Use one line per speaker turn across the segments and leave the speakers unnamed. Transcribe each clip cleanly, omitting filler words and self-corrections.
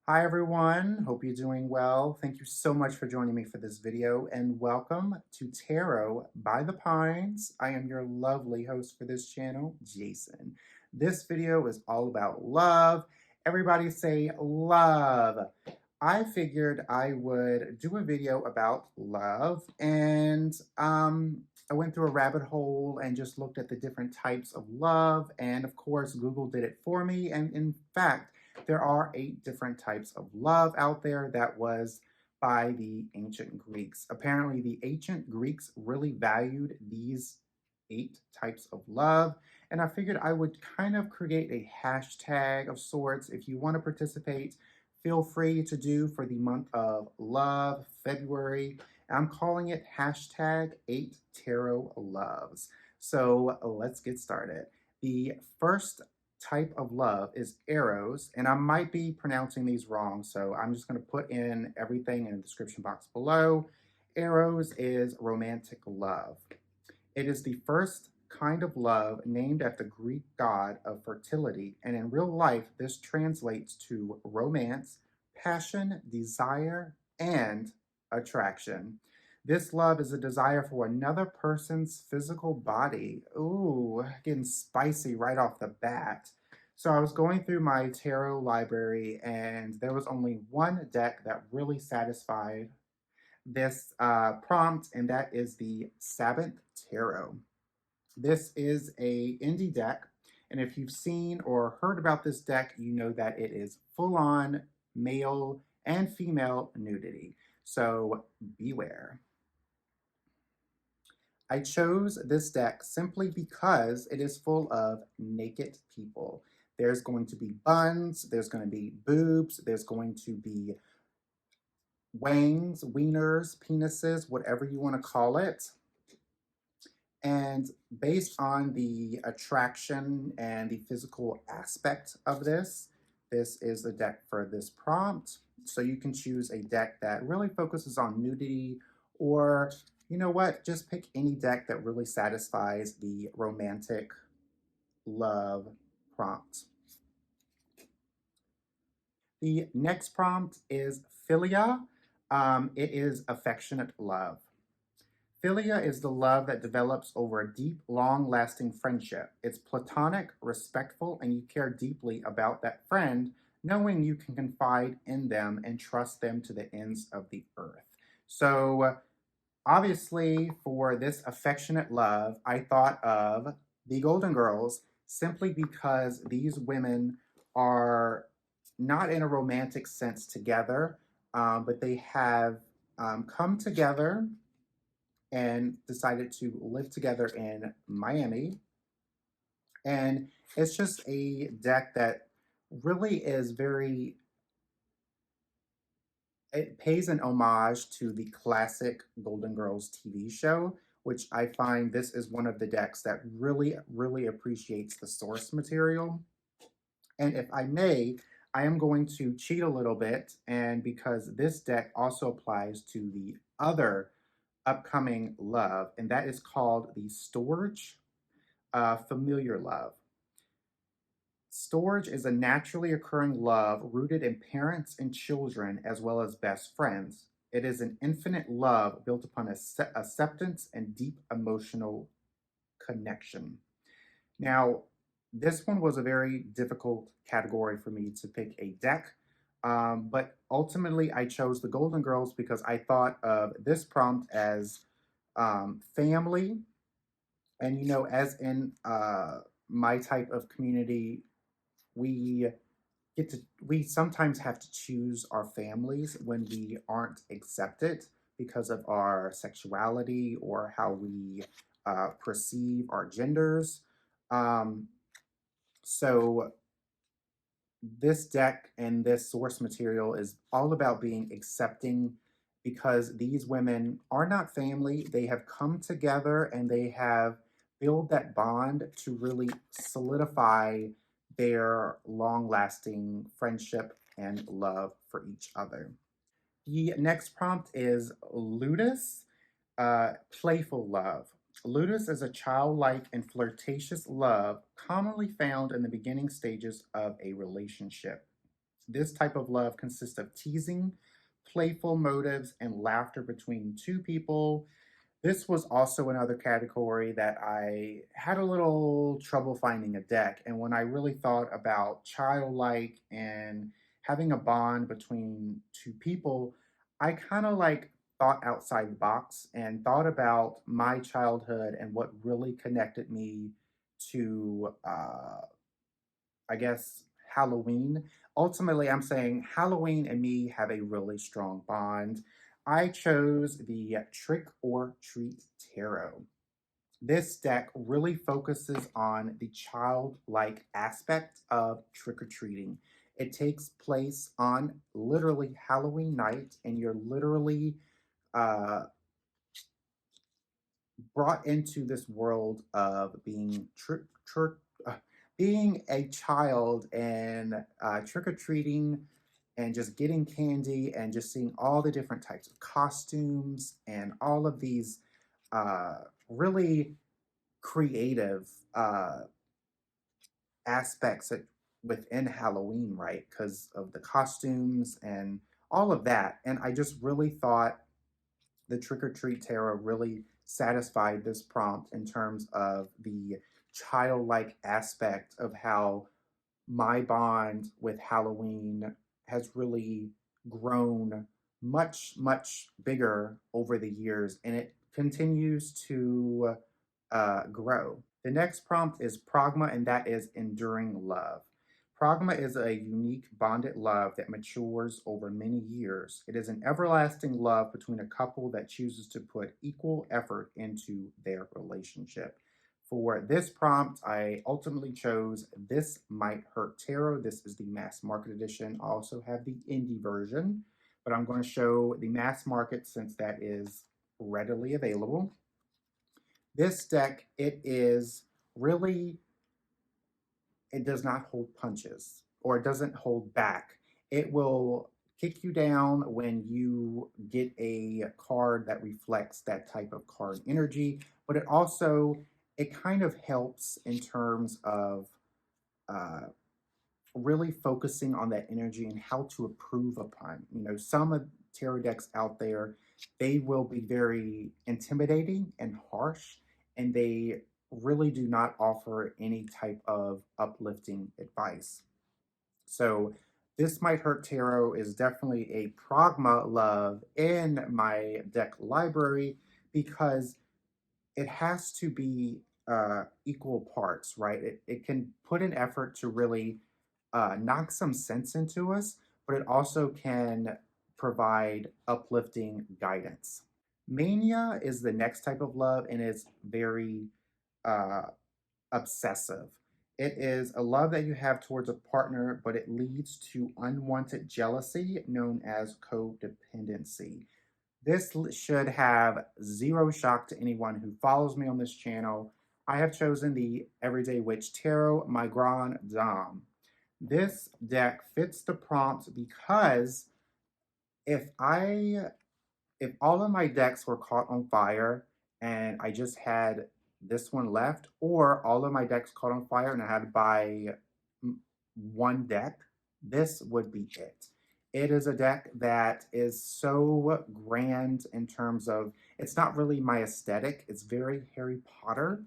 Hi everyone, hope you're doing well. Thank you so much for joining me for this video and welcome to Tarot by the Pines. I am your lovely host for this channel, Jason. This video is all about love. Everybody say love. I figured I would do a video about love and I went through a rabbit hole and just looked at the different types of love, and of course Google did it for me, and in fact there are 8 different types of love out there. That was by the ancient Greeks. Apparently, the ancient Greeks really valued these 8 types of love, and I figured I would kind of create a hashtag of sorts. If you want to participate, feel free to do for the month of love, February. I'm calling it hashtag 8 Tarot Loves. So let's get started. The first type of love is Eros, and I might be pronouncing these wrong, so I'm just going to put in everything in the description box below. Eros is romantic love. It is the first kind of love named after the Greek god of fertility, and in real life, this translates to romance, passion, desire, and attraction. This love is a desire for another person's physical body. Ooh, getting spicy right off the bat. So I was going through my tarot library, and there was only one deck that really satisfied this prompt, and that is the Sabbath Tarot. This is a indie deck, and if you've seen or heard about this deck, you know that it is full-on male and female nudity. So beware. I chose this deck simply because it is full of naked people. There's going to be buns, there's going to be boobs, there's going to be wangs, wieners, penises, whatever you want to call it. And based on the attraction and the physical aspect of this, this is the deck for this prompt. So you can choose a deck that really focuses on nudity, or you know what, just pick any deck that really satisfies the romantic love prompt. The next prompt is Philia. It is affectionate love. Philia is the love that develops over a deep, long-lasting friendship. It's platonic, respectful, and you care deeply about that friend, knowing you can confide in them and trust them to the ends of the earth. So, obviously, for this affectionate love, I thought of the Golden Girls simply because these women are not in a romantic sense together, but they have come together and decided to live together in Miami. And it's just a deck that really is very, it pays an homage to the classic Golden Girls TV show, which I find this is one of the decks that really, really appreciates the source material. And if I may, I am going to cheat a little bit, and because this deck also applies to the other upcoming love, and that is called the Storge familiar love. Storge is a naturally occurring love rooted in parents and children as well as best friends. It is an infinite love built upon acceptance and deep emotional connection. Now, this one was a very difficult category for me to pick a deck, but ultimately I chose the Golden Girls because I thought of this prompt as family, and you know, as in my type of community, we we sometimes have to choose our families when we aren't accepted because of our sexuality or how we perceive our genders. Um, so this deck and this source material is all about being accepting, because these women are not family. They have come together and they have built that bond to really solidify their long-lasting friendship and love for each other. The next prompt is Ludus, playful love. Ludus is a childlike and flirtatious love commonly found in the beginning stages of a relationship. This type of love consists of teasing, playful motives, and laughter between two people. This was also another category that I had a little trouble finding a deck. And when I really thought about childlike and having a bond between two people, I kind of like thought outside the box and thought about my childhood and what really connected me to, I guess, Halloween. Ultimately, I'm saying Halloween and me have a really strong bond. I chose the Trick or Treat Tarot. This deck really focuses on the childlike aspect of trick or treating. It takes place on literally Halloween night, and you're literally uh, brought into this world of being being a child and trick or treating and just getting candy and just seeing all the different types of costumes and all of these uh, really creative aspects within Halloween, right? Because of the costumes and all of that. And I just really thought the Trick or Treat Tarot really satisfied this prompt in terms of the childlike aspect of how my bond with Halloween has really grown much, much bigger over the years, and it continues to grow. The next prompt is pragma, and that is enduring love. Pragma is a unique bonded love that matures over many years. It is an everlasting love between a couple that chooses to put equal effort into their relationship. For this prompt, I ultimately chose This Might Hurt Tarot. This is the mass market edition. I also have the indie version, but I'm going to show the mass market since that is readily available. This deck, it is really, it does not hold punches or it doesn't hold back. It will kick you down when you get a card that reflects that type of card energy, but it also, it kind of helps in terms of uh, really focusing on that energy and how to improve upon. You know, some of tarot decks out there, they will be very intimidating and harsh, and they really do not offer any type of uplifting advice. So, This Might Hurt Tarot is definitely a pragma love in my deck library because it has to be equal parts, right? It can put an effort to really knock some sense into us, but it also can provide uplifting guidance. Mania is the next type of love and it's very uh, obsessive. It is a love that you have towards a partner, but it leads to unwanted jealousy known as codependency. This should have zero shock to anyone who follows me on this channel. I have chosen the Everyday Witch Tarot, my Grand Dame. This deck fits the prompt because if I if all of my decks were caught on fire and I just had this one left, or all of my decks caught on fire and I had to buy one deck, this would be it. It is a deck that is so grand in terms of, it's not really my aesthetic. It's very Harry Potter,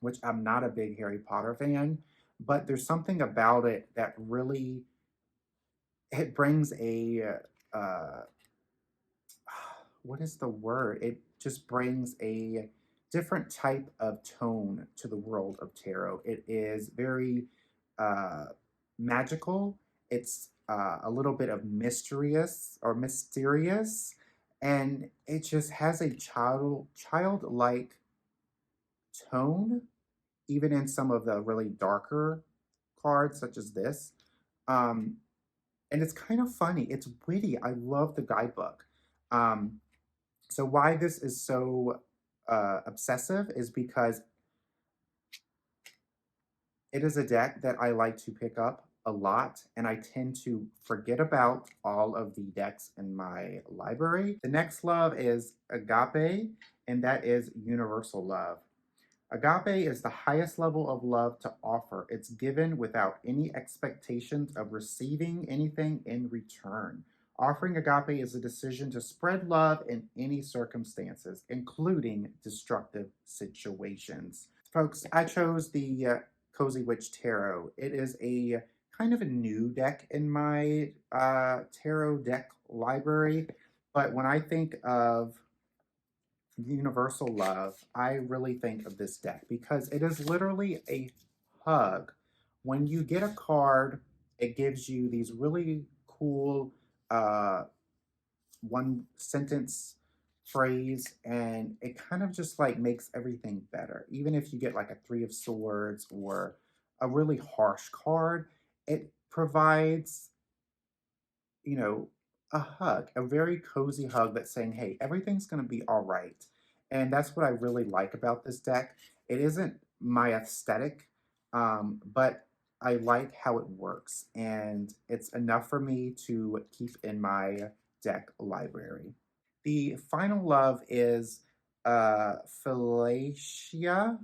which I'm not a big Harry Potter fan, but there's something about it that really, it brings a, uh, what is the word? It just brings a different type of tone to the world of tarot. It is very magical. It's a little bit of mysterious, and it just has a childlike tone, even in some of the really darker cards, such as this. Um, and it's kind of funny. It's witty. I love the guidebook. So why this is so obsessive is because it is a deck that I like to pick up a lot, and I tend to forget about all of the decks in my library. The next love is agape, and that is universal love. Agape is the highest level of love to offer. It's given without any expectations of receiving anything in return. Offering agape is a decision to spread love in any circumstances, including destructive situations. Folks, I chose the Cozy Witch Tarot. It is a kind of a new deck in my tarot deck library, but when I think of universal love, I really think of this deck because it is literally a hug. When you get a card, it gives you these really cool uh, one sentence phrase, and it kind of just like makes everything better. Even if you get like a Three of Swords or a really harsh card, it provides, you know, a hug, a very cozy hug that's saying, hey, everything's going to be all right. And that's what I really like about this deck. It isn't my aesthetic, but I like how it works. And it's enough for me to keep in my deck library. The final love is Philia.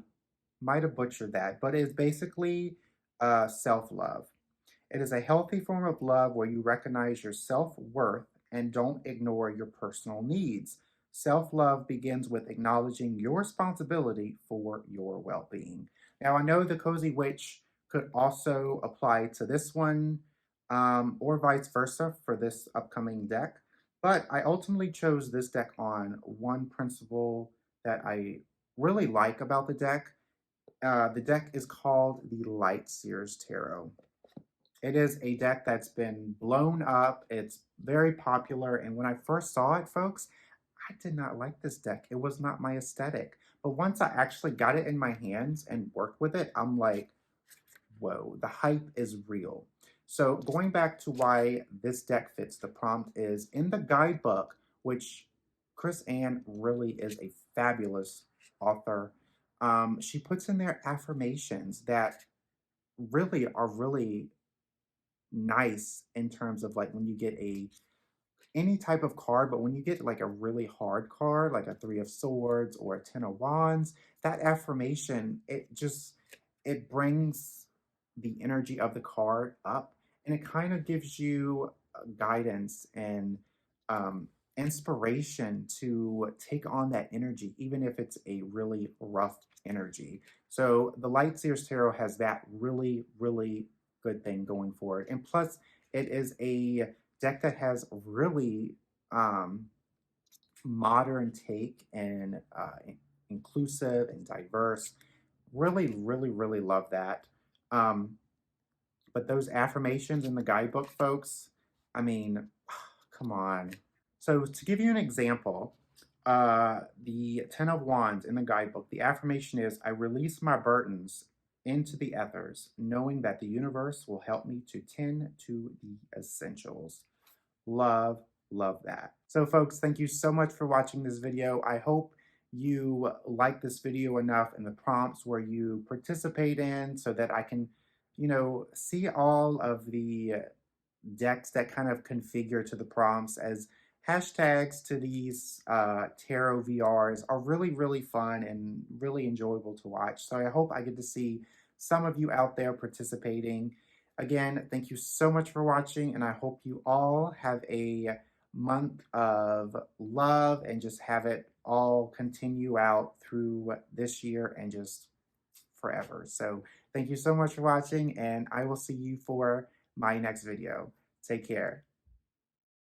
Might have butchered that, but it's basically self-love. It is a healthy form of love where you recognize your self-worth and don't ignore your personal needs. Self-love begins with acknowledging your responsibility for your well-being. Now, I know the Cozy Witch could also apply to this one, or vice versa for this upcoming deck, but I ultimately chose this deck on one principle that I really like about the deck. The deck is called the Light Seers Tarot. It is a deck that's been blown up. It's very popular. And when I first saw it, folks, I did not like this deck. It was not my aesthetic. But once I actually got it in my hands and worked with it, I'm like, whoa, the hype is real. So going back to why this deck fits the prompt is in the guidebook, which Chris Ann really is a fabulous author. She puts in there affirmations that really are really nice in terms of like when you get a any type of card, but when you get like a really hard card, like a Three of Swords or a Ten of Wands, that affirmation, it brings the energy of the card up, and it kind of gives you guidance and um, inspiration to take on that energy, even if it's a really rough energy. So the Light Seers Tarot has that really, really good thing going for it. And plus, it is a deck that has really modern take and inclusive and diverse. Really, really, really love that. But those affirmations in the guidebook, folks, I mean, come on. So to give you an example, the Ten of Wands in the guidebook, the affirmation is, I release my burdens into the ethers, knowing that the universe will help me to tend to the essentials. Love, love that. So folks, thank you so much for watching this video. I hope you like this video enough and the prompts where you participate in so that I can, see all of the decks that kind of configure to the prompts as hashtags to these tarot VRs are really, really fun and really enjoyable to watch. So I hope I get to see some of you out there participating. Again, thank you so much for watching, and I hope you all have a month of love and just have it all continue out through this year and just forever. So thank you so much for watching, and I will see you for my next video. Take care.